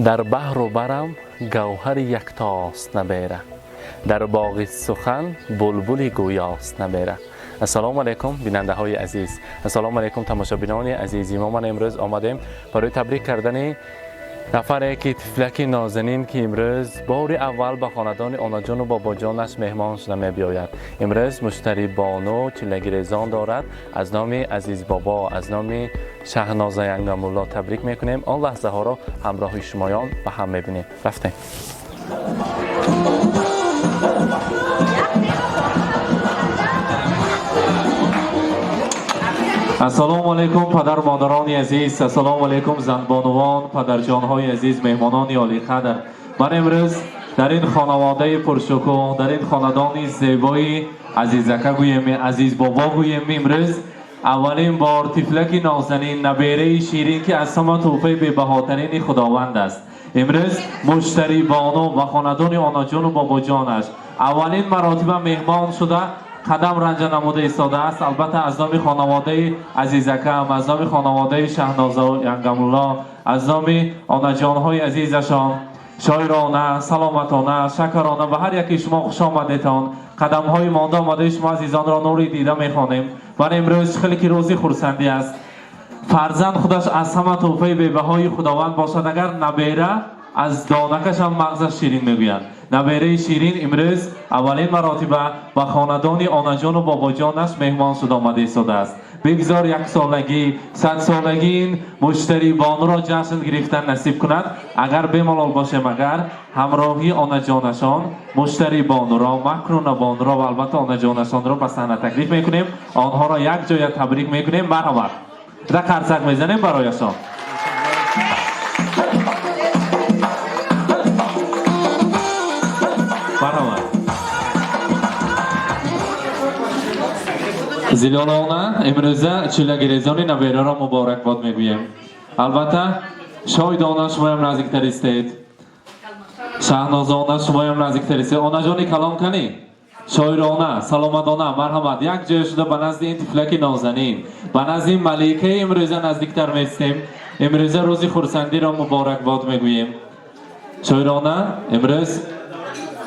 در بحر و برم گوهر یکتاست نبیره، در باغ سخن بلبل گویاست نبیره. السلام علیکم بیننده های عزیز، السلام علیکم تماشابینان عزیزی. ما امروز آمدیم برای تبریک کردن نفر که طفلک نازنین که امروز بار اول به خاندان آنا جان و بابا جانش مهمان شده می بیاید. امروز مشتری بانو چلگریزان دارد. از نام عزیز بابا، از نام شهنازه ینگم‌الله تبریک میکنیم. آن لحظه ها را همراه شمایان و هم میبینیم. رفتیم. السلام علیکم پدر مادران عزیز، السلام علیکم زنبانوان، پدرجانهای عزیز، مهمانان عالی قدر. من امروز در این خانواده پرشکوه، در این خاندان زیبای عزیزکه گویم، عزیز بابا گویم، امروز اولین بار طفلک نازنین نبیره شیرین که از همه تحفه بی‌بهاترین خداوند است، امروز مشتری بانو و خاندان آنا جان و بابا جانش اولین مراتب مهمان شده قدم رنج نموده ایستاده است. البته از نام خانواده عزیزکم، از نام خانواده شهنازه ینگم‌الله، از نام آنا جان‌های عزیزشان شاعرانه، سلامتانه، شکرانه و هر یکی شما خوش آمدیدتان. قدم‌های مانده آمده شما عزیزان را نوری دیده می‌خوانیم و امروز خیلی که روزی خرسندی است. فرزند خودش از همه تحفه بی‌بهای خداوند باشد. اگر نبیره از دانکش هم مغزش شیرین میگویند. نبیره شیرین امروز اولین مراتبه به خاندان آنا جان و بابا جانش مهمان شده آمده ایستاده است. بگذار یک سالگی، 100 سالگی این مشتری بانو را جشن گرفتن نصیب کند. اگر بمالال باشیم، اگر همراهی آنا جانشان مشتری بانو را، مکرون بانو را و البته آنا جانشان را به صحنه تکلیف میکنیم. آنها را یک جای تبریک میکنیم. مرحبا. را قرصک میزنیم برایشان. زیلالانه امروزه چلگریزان نبیره را مبارکباد میگویم. البته شایدانه شما هم نزدیکتر استید، شهنازانه شما هم نزدیکتر استید. آنا جانی کلام کنی، شاعرانه، سلامتانه، مرحمت. یک جای شده به نزد این طفلک نازنین، به نزد این ملیکه امروزه نزدیکتر میستیم. امروزه روزی خرسندی را مبارکباد میگوییم. شاعرانه امروز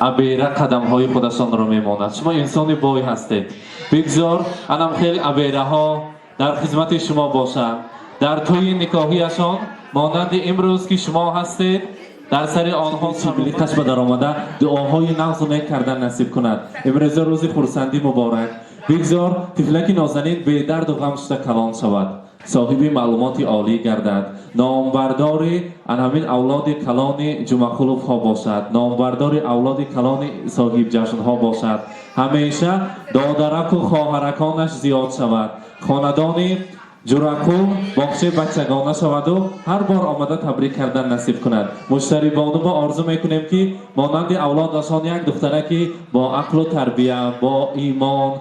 ابیره قدم های خودشان را میماند. شما انسان بای هستید. بگذار انم خیلی ابیره ها در خدمت شما باشند. در توی نکاحیشان مانند امروز که شما هستید در سر آنها سبیلیتش به در آمده دعاهای نغز و نیک کردن نصیب کند. امروز روز خرسندی مبارک. بگذار طفلک نازنین به درد و غم شده کلان شود، صاحب معلومات عالی گردد، نامبردار همین اولاد کلان جمعخلوف ها باشد، نامبردار اولاد کلان صاحب جشن ها باشد، همیشه دادرک و خواهرکانش زیاد شود، خاندان جرقو باغچه بچگانه شود و هر بار آمده تبریک کردن نصیب کند. مشتری بانو با آرزو میکنیم که مانند اولادشان یک دخترکی با عقل و تربیه، با ایمان،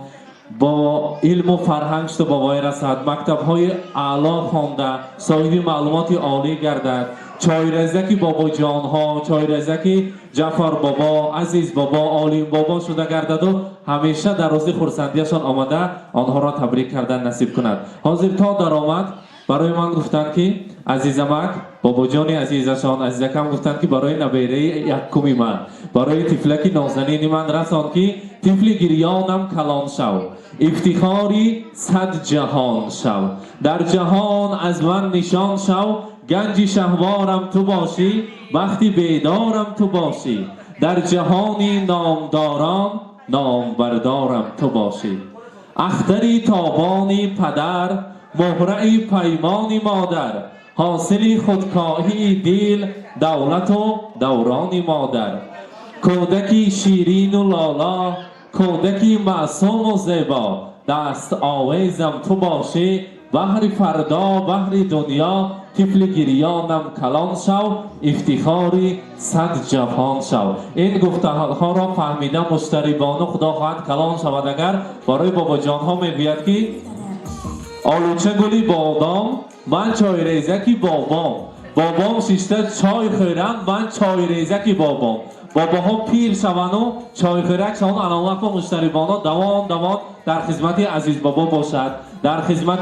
با علم و فرهنگ شده بابای رسد، مکتب های اعلا خوانده، صاحب معلومات عالی گردد، چایرزکی بابا جان ها، چایرزکی جعفر بابا، عزیز بابا، عالم بابا شده گردد و همیشه در روز خرسندیشان آمده آنها را تبریک کردن نصیب کند. حاضر تا در آمد برای من گفتند که عزیزمک بابا جان عزیزشان عزیزکم گفتند که برای نبیره یکمی من، برای طفلک نازنین من رسان که طفل گریانم کلان شو، افتخاری 100 جهان شو، در جهان از من نشان شو، گنج شهوارم تو باشی، وقتی بیدارم تو باشی، در جهانی نامداران نامبردارم تو باشی، اختری تابانی پدر، مهرعی پیمانی مادر، حاصلی خودکاهی دل، دولت و دورانی مادر، کودکی شیرین و لالا، کودکی معصوم و زیبا، دست آویزم تو باشی، بحر فردا بحر دنیا، طفل گریانم کلان شو، افتخاری 100 جهان شو. این گفته ها را فهمیده مشتری بانو خدا خواهد کلان شود. اگر برای بابا جان ها میگوید که آلوچه گلی بادام، من چای ریزکی بابام، بابام شیشته چای خورم، من چای ریزکی بابام. باباها پیر شوند و چای خورک شوند. الان وقت مشتری بانو دوان در خدمت عزیز بابا باشد. در خدمت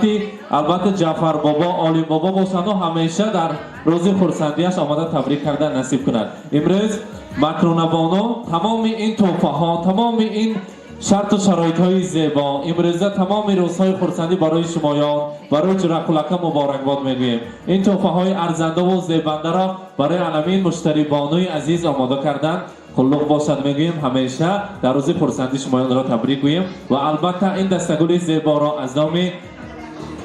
البته جعفر بابا عالی بابا باشند و همیشه در روز خرسندیش آمده تبریک کردن نصیب کند. امروز مکرونه بانو تمام این تحفه ها، تمام این شرط و شرایط های زیبا، امروزه تمام روزهای خرسندی برای شمایان، برای جرقلکه مبارکباد میگوییم. این تحفه های ارزنده و زیبنده را برای علمین مشتری بانوی عزیز آماده کردن. خلوق باشد میگوییم، همیشه در روز خرسندی شمایان را تبریک گوییم و البته این دستگل زیبا را از نام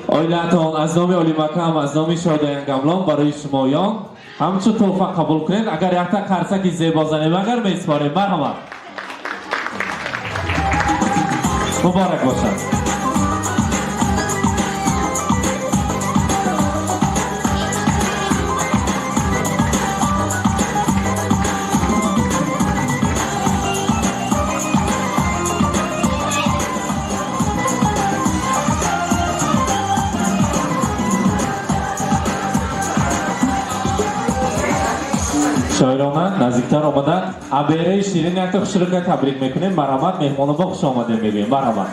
آیلتان، از نام علی مکم، از نام شادیان گملان برای شمایان همچون تحفه قبول کنید. اگر یک تا قرصک زیبا زنیم اگر میسپاریم. مرحبا، مبارک باشد. شاعران نزدیکتر آمدن. عبیره شیرین یک تا خوشرکت تبریک میکنیم. مرحمت مهمان با خوش آمده میگویم. مرحمت.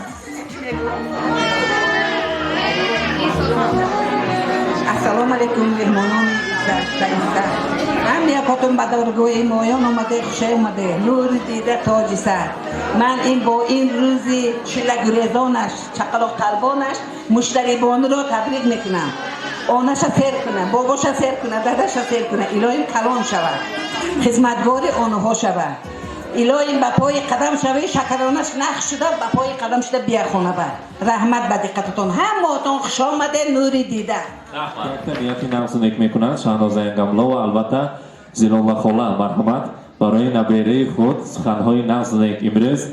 السلام علیکم مهمانان عزیز. هم یکاتون بدرگوی مایان آمده، خوش آمده، نور دیده تاج سر. من این با این روزی چلگریزانش، چقلاق طلبانش مشتری بانو را تبریک میکنم. آنش سیر کنه، باباش سیر کنه، دادش سیر کنه. الهیم کلان شود، خدمتگار آنها شود. الهیم به پای قدم شوی، شکرانش نخ شده به پای قدم شده بیا خونه بر. رحمت به دقتتون، همتون خوش آمده، نوری دیده. رحمت. نیتی نقص نیک میکنند شاهناز انگملا و البته زیرالله خاله. مرحمت برای نبیره خود سخنهای نقص نیک. امروز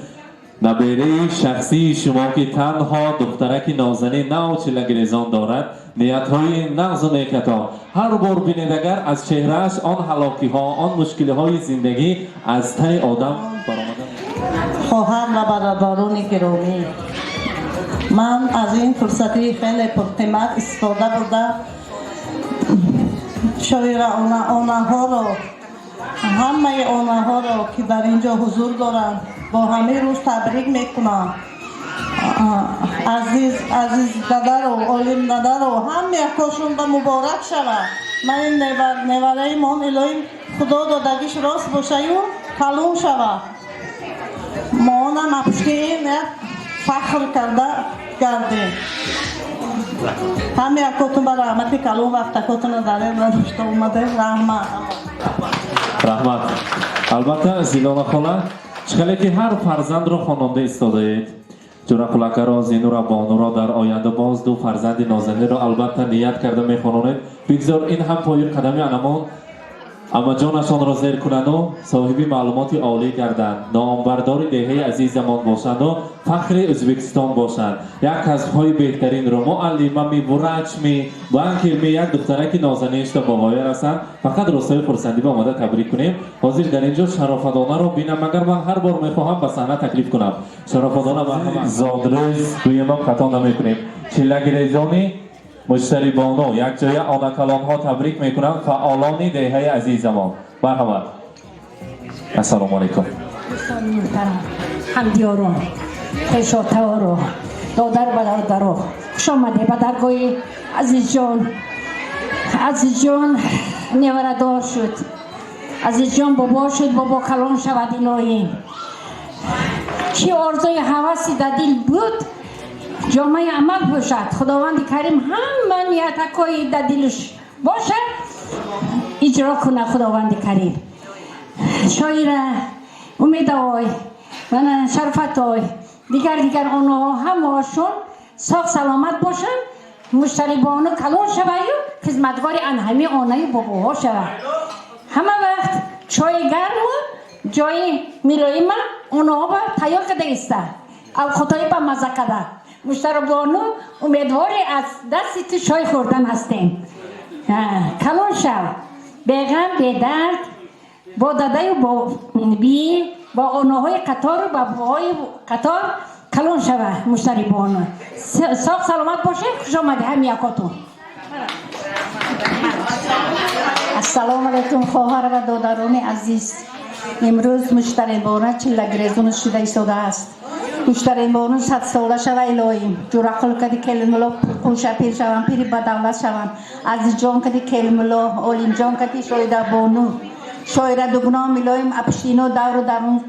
نبیره شخصی شما که تنها دخترک نازنین نو چلگریزان دارد، نیت‌های نقض و نیکتا هر بار بینیدگر از چهرهش آن هلاکی ها، آن مشکلی های زندگی از ته آدم برآمده. خواهر و برادران گرامی، من از این فرصتی خیلی پرقیمت استفاده بوده شاید آنها را، همه آنها را که در اینجا حضور دارند با همه روز تبریک میکنم. عزیز دادر و عالم دادر و همه یکاشون به مبارک شود. من این نوره من الهی خدا دادگیش راست باشه و کلون شود. ما هم پشت این فخر کرده گردیم. همه یکاتون به رحمت کلون وقتکاتون داره داشته اومده. رحمت. البته زیلانه خاله چخلی که هر فرزند رو خواننده ایستاده اید. جرقلکه را، زینو را، بانو را در آینده باز دو فرزند نازنین را البته نیت کرده میخوانند. بگذار این هم پای قدمی انمان اما جانشان را زیر کنند و صاحبی معلومات عالی گردند، نامبردار دهه عزیزمان باشند و فخر ازبکستان باشند. یک کسب‌های بهترین را معلمه می برچ می بانک می یک دخترک نازنینش تا باقای رسند. فقط راستای خرسندی به آمده تبریک کنیم. حاضر در اینجا شرافدانه رو بینم، مگر من هر بار میخواهم به صحنه تکلیف کنم. شرافدانه مرحبا. زادروز دویما خطا نمیکنیم. چلگریزانی مشتری بانو یک جای آنکلان ها تبریک میکنم. فعالان دهه عزیزمان. مرحبا. السلام علیکم. دوستان محترم، همدیاران، خویشاوتان، دادر و برادران، خوش آمده به درگاه عزیز جان نوردار شد. عزیز جان بابا شد، بابا کلان شود. الهی چی آرزوی هوسی در دل بود جامعه عمل باشد. خداوند کریم همه نیتکای در دلش باشد اجرا کنه. خداوند کریم شایر امید آی من شرفت آی دیگر آنها همهاشون ساق سلامت باشن، مشتری بانو کلون شود و خدمتگار همه آنهای باباها شود. همه وقت چای گرم و جای ملایم آنها با تیار کده است. الخطایی با مزه کده. مشتری بانو امیدواری از دست تو چای خوردن هستیم. کلون شود بیغم بیدرد با داده و با بی با آنهای قطار و با بابای قطار کلون شود. مشتری بانو ساق سلامت باشه. خوش آمده هم یکاتون. السلام علیکم خواهر و دادران عزیز. امروز مشتری بانو چلگریزان شده ایستاده است. گوشتریمون صد ساله شوی الهیم جور عقل کدی کلملو خوشا پیر شوم پیری بدولت شوم از جان کدی کلملو اولین جان کدی شویده بانو شویره دوگنام الهیم اپشینو دور درون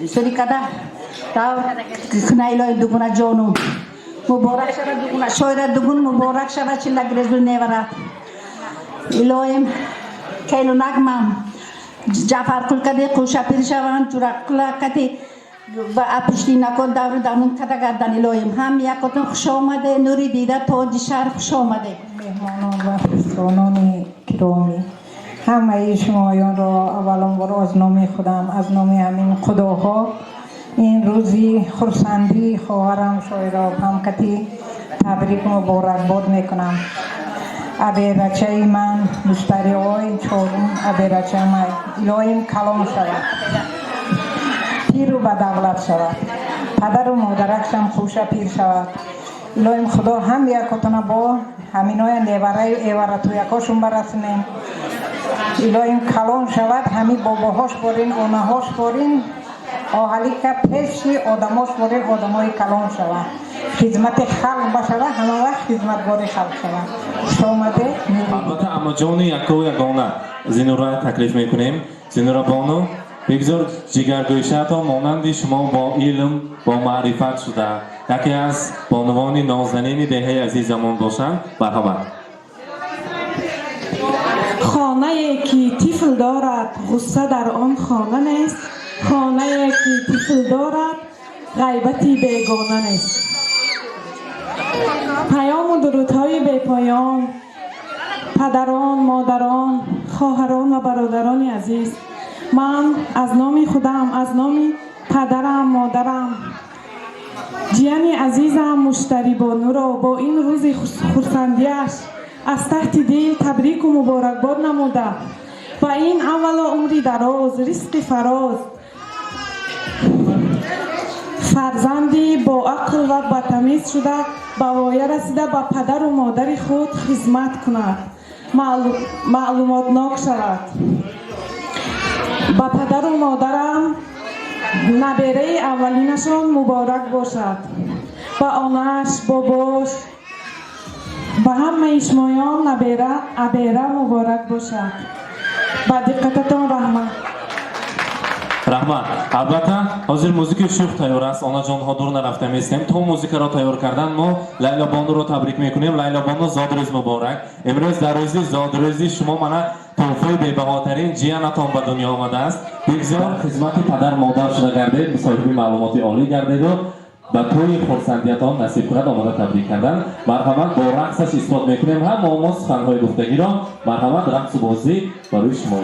سری کده دور کنه الهیم دوگنه جانو مبارک شوه دوگنه شویره دوگن مبارک شوه چلا گرزو نیورد الهیم کلو نگمم جعفر کل کدی خوشا پیر شوم جور عقل کدی و اپشتی نکن دور درون کده گردن الهیم هم یکتون خوش آمده نوری دیده تاج شهر خوش آمده مهمانان و دوستان گرامی همه شمایان را اولا برای از نام خودم از نام همین خداها این روزی خرسندی خواهرم شایرا پمکتی تبریک مبارک باد میکنم ابی بچه من مشتری های چهارم ابی بچه من الهیم کلام شود پیر و بدولت شود پدر و مادرکشم خوش پیر شود الهیم خدا هم یکتون با همینای نیوره ایوره تو یکاشون برسنیم الهیم کلان شود همی باباهاش بارین آنهاش بارین آهلی که پیشی آدماش بارین آدمای کلان شود خدمت خلق بشود همه وقت خدمتگار خلق شود شامده البته اما جان یکو یگانه زینورا تکلیف میکنیم زینورا بانو بگذار جگرگویشتان مانند شما با علم با معرفت شده یکی از بانوان نازنین دهه عزیزمان باشند مرحبا خانه که طفل دارد غصه در آن خانه نیست خانه که طفل دارد غیبتی بیگانه نیست پیام و درودهای بی پایان پدران مادران خواهران و برادران عزیز من از نام خودم از نام پدرم مادرم جیانی عزیزم مشتری بانو را با این روز خرسندیش از تحت دل تبریک و مبارکباد نموده و این اولا عمری دراز رزق فراز فرزندی با عقل و باتمیز شده به وایه رسیده به پدر و مادر خود خدمت کند معلوماتناک شود با پدر و مادرم نبیره اولینشان مبارک باشد با آنش باباش با همه شمایان نبیره مبارک باشد با دقتتان رحمت رحمت البته حاضر موزیک شوخ تیار است آنجان ها دور نرفته میستیم تا موزیک را تیار کردن ما لیلا بانو را تبریک میکنیم لیلا بانو زادروز مبارک امروز در روز زادروزی شما منه تحفه بی‌بهاترین جیانتان به دنیا آمده است بگذار خدمت پدر مادر شده گردید مصاحبه معلوماتی عالی گردید و به توی خرسندیتان نصیب کند آمده تبریک کردن مرحمت با رقصش اثبات میکنیم هم ما سخنهای گفتگی را مرحمت رقص و بازی برای شما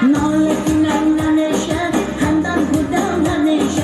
نالتونم نمیشه خندم بودم نمیشه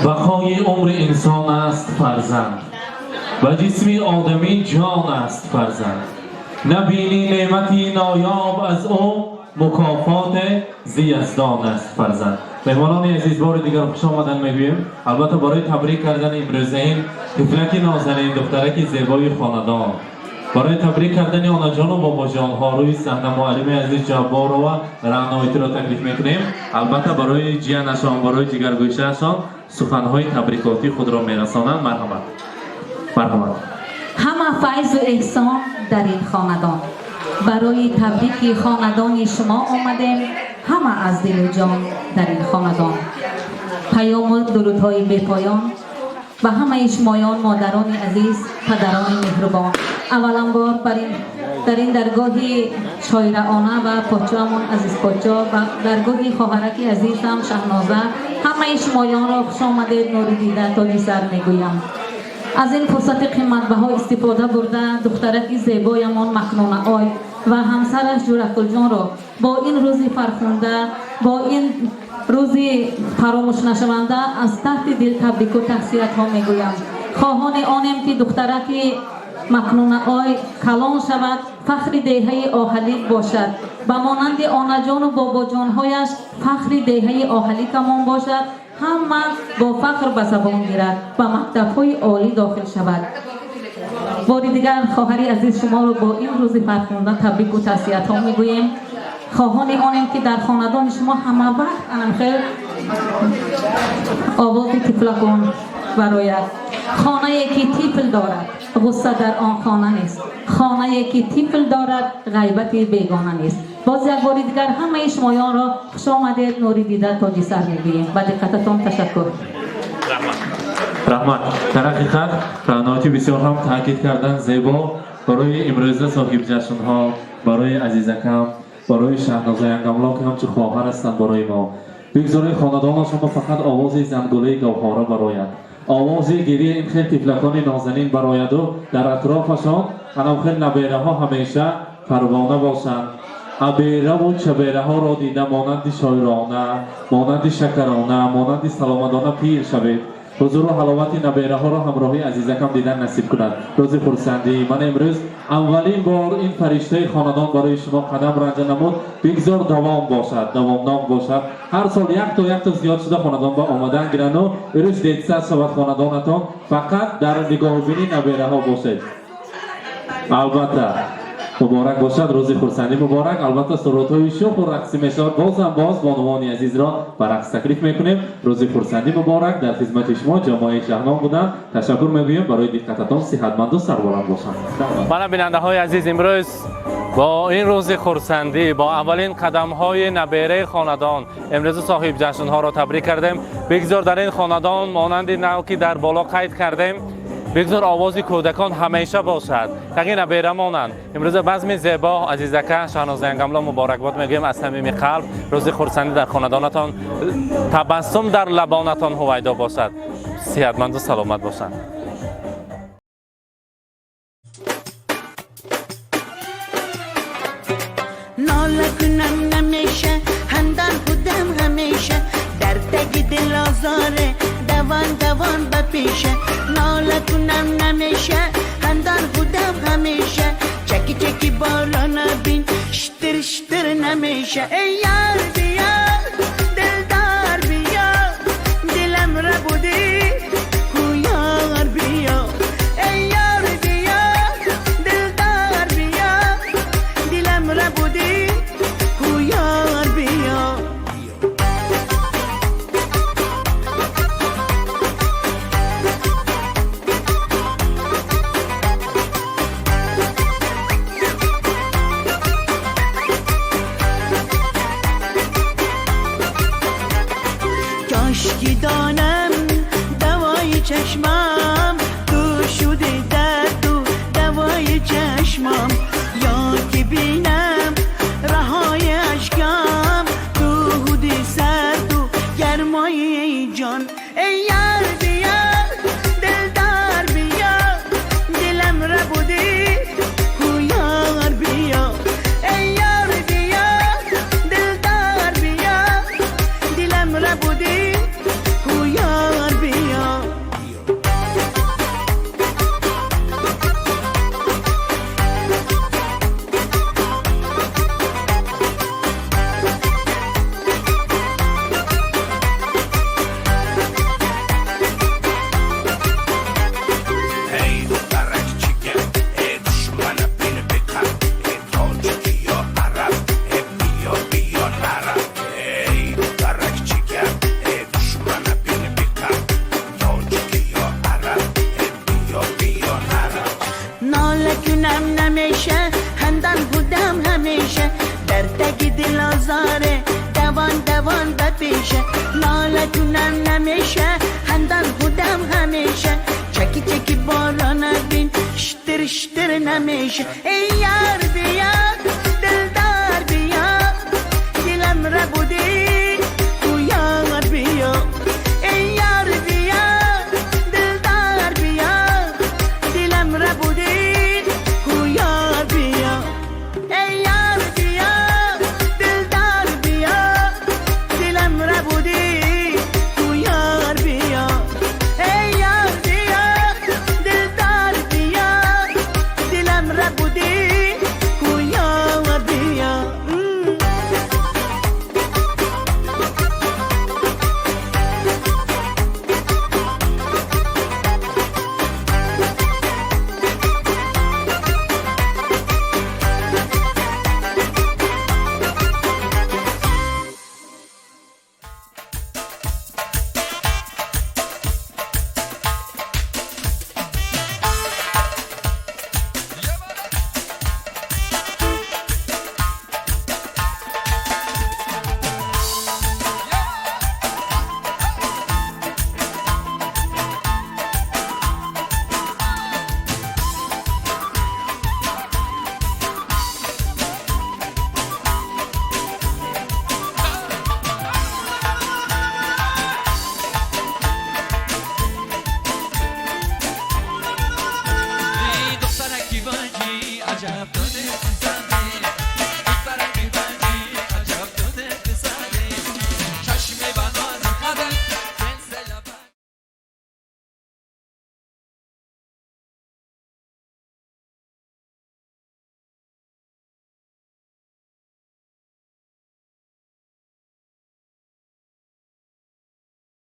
بقای عمر انسان است فرزند و جسم آدمی جان است فرزند نبینی نعمتی نایاب از او مکافات زیزدان است فرزند. مهمانان عزیز بار دیگر خوش آمدن میگویم. البته برای تبریک کردن امروزه این طفلک نازنین دخترک زیبای خاندان، برای تبریک کردن آنا جان و بابا جان ها روی صحنه معلم عزیز جبار و رعنایتی را تکلیف میکنیم. البته برای جیانشان، برای جگرگوشهشان سخنهای تبریکاتی خود را میرسانند. مرحمت. مرحمت. همه فیض و احسان در این خاندان. برای تبریک خاندان شما آمدیم، همه از دل و جان در این خاندان. پیام و درودهای بپایان و همه شمایان، مادران عزیز، پدران مهربان، اولا بار در این درگاهی شایرانه و پاچه‌مون عزیز پاچه و درگاهی خواهرک عزیزم شهنازه، همه شمایان را خوش آمدید، نور دیده تاج سر میگویم. از این فرصت قیمت‌بها استفاده برده دخترک زیبایمان مکنونه آی و همسرش جورکل جان را با این روزی فرخنده، با این روزی فراموش نشونده از تحت دل تبریک و تحسینات ها میگویم. خواهان آنیم که دخترک مکنونه آی کلان شود، فخر دهه آهلی باشد، به مانند آنا جان و بابا جان هایش فخر دهه آهلی کمان باشد، همه با فخر به زبان گیرد و مکتب‌های عالی داخل شود. بار دیگر خواهر عزیز شما رو با این روز فرخنده تبریک و تحسینات ها میگوییم. خواهان آنیم که در خاندان شما همه وقت انمخیل آواز تفلکون برایت. خانه یکی تیفل دارد، غصه در آن خانه نیست. خانه یکی تیفل دارد، غیبت بیگانه نیست. باز یک بار دیگر همه شمایان را خوش آمدید، نوری دیده تاج سر میگوییم. با دقتتان تشکر. رحمت. در حقیقت رعنایتی بسیار هم تاکید کردن زیبا برای امروزه صاحب جشن ها، برای عزیزکم، برای شهنازه انگملا که همچون خواهر هستند برای ما. بگذارید خاندان شما فقط آواز زنگوله گوهاره برایت، آواز گریه این خیلی طفلکان نازنین برایت و در اطرافشان انم خیلی نبیره ها همیشه پروانه باشند. ابیره و چبیره ها را دیده مانند شایرانه، مانند شکرانه، مانند سلامدانه پیر شوید. حضور و حلاوت نبیره ها را همراهی عزیزکم دیدن نصیب کند. روز خرسندی من امروز اولین بار این فرشته خاندان برای شما قدم رنجه نمود. بگذار دوام باشد، دوامناک باشد. هر سال یک تا زیاد شده خاندان با آمدن گیرن و روز دیدسد شود خاندانتان. فقط در نگاه بینی نبیره ها باشد. البته مبارک باشد. روز خرسندی مبارک. البته سرودهای شوق و رقصی میشود. باز بانوان عزیز را به رقص تکلیف میکنیم. روز خرسندی مبارک. در خدمت شما جامعه شهرنام بودن. تشکر میگویم برای دقتتان. صحتمند و سربلند باشند. بله بیننده های عزیز، امروز با این روز خرسندی با اولین قدم های نبیره خاندان امروز صاحب جشن ها را تبریک کردیم. بگذار در این خاندان مانند نو که در بالا قید کردیم، بگذار آواز کودکان همیشه باشد. یقین نبیره مانند امروز بزم زیبا عزیزکه شهناز انگملا مبارکباد میگیم از صمیم قلب. روز خرسندی در خاندانتان، تبسم در لبانتان هویدا باشد. صحتمند و سلامت باشند. ناله کنم نمیشه، خندان بودم همیشه، درد دل آزاره دوان بپیشه. ناله کنم نمیشه، خندان بودم همیشه، چکی بالا نبین، شتر نمیشه. ای یار بیا دلدار بیا، دلم را بودی کو یار بیا. ای یار بیا دلدار بیا، دلم را بودی کو یار بیا. کاشکی دانم دوای چشمم، تو شده درد و دوای چشمم، یا که بینم رهای اشکم، تو هودی سرد و گرمای جان. ای یار بیا دلدار بیا، دلم را بودی کو یار بیا. ای یار بیا دلدار بیا، دلم را بودی کو یار بیا. ناله کنم نمیشه، خندان بودم همیشه، درد دل آزاره دوان بپیشه. ناله کنم نمیشه، خندان بودم همیشه، چکی بالا نبین، شتر نمیشه. ای یار بیا دلدار بیا، دلم را بودی تو یار بیا. ای یار بیا دلدار بیا، دلم را بودی کو یار بیا. ای یار بیا دلدار بیا، دلم را بودی کو یار بیا. ای یار بیا دلدار بیا، دلم را بودی کو یار بیا. دخترکی واجی عجب داده